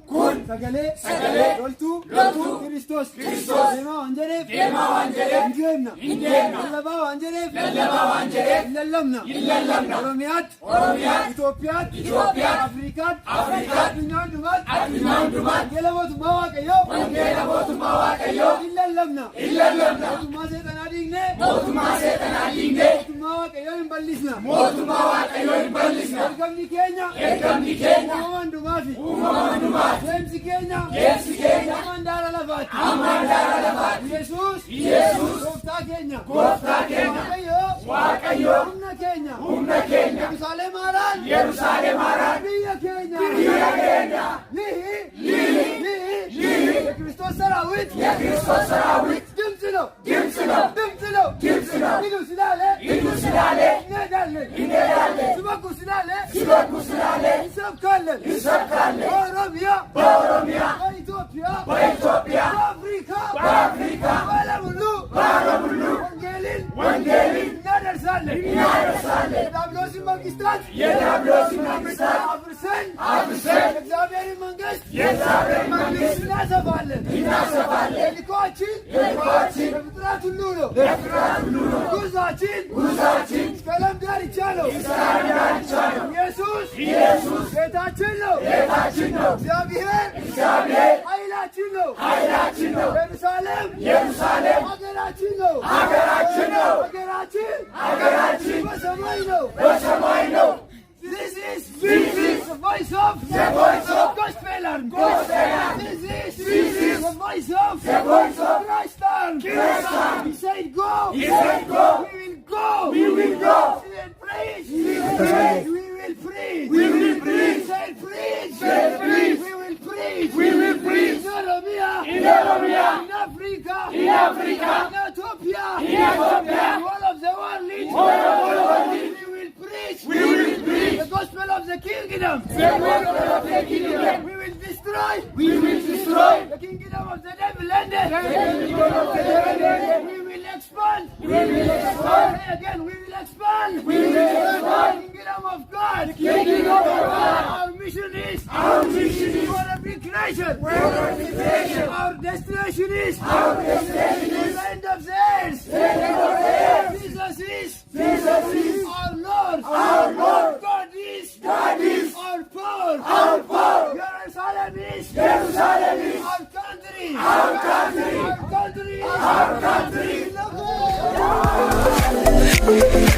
kun sagale loltuu Kiristoos deemaa waan jedheef hin deemna lallabaa waan jedheef hin lallabna Oromiyaatti Itoophiyaatti Afrikaatti addunyaa hundumaatti wangeela mootummaa Waaqayyoo hin lallabna mootummaa seexanaa diignee mootummaa Waaqayyoo hin bal'isna ergamni keenya uumama hundumaafi deemsi keenya amandaara lafaatti Yesuus gooftaa keenya Waaqayyoo humna keenya Yerusaalem haaraan biyya keenya የክርስቶስ ሰራዊት ድምፅ ነው ሂዱ ስላለ እንሄዳለን ስበኩ ስላለ እንሰብካለን በኦሮሚያ በኢትዮጵያ በአፍሪካ በዓለም ሁሉ ወንጌልን እናደርሳለን የዲያብሎስን መንግስታት አፍርሰን የእግዚአብሔርን መንግስት እናሰፋለን ተልእኮአችን ለፍጥረት ሁሉ ነው ጉዟችን እስከ ዓለም ዳርቻ ነው ኢየሱስ ጌታችን ነው እግዚአብሔር ኃይላችን ነው ኢየሩሳሌም ሀገራችን ነው ሀገራችን በሰማይ ነው This is the voice of Gospel Army. This is the voice of Christ Army. He said go. We will go. He said preach. We will preach. He said preach. We will preach. In Oromia. In Africa. In Ethiopia. In all of the world. We will preach the gospel of the kingdom. We will destroy the kingdom of the devil and we will expand. Say again, we will expand the kingdom of God. Our mission is for a big nation. Our destination is the end of the earth. Jesus is our Lord. God is our power. Jerusalem is our country. Our country is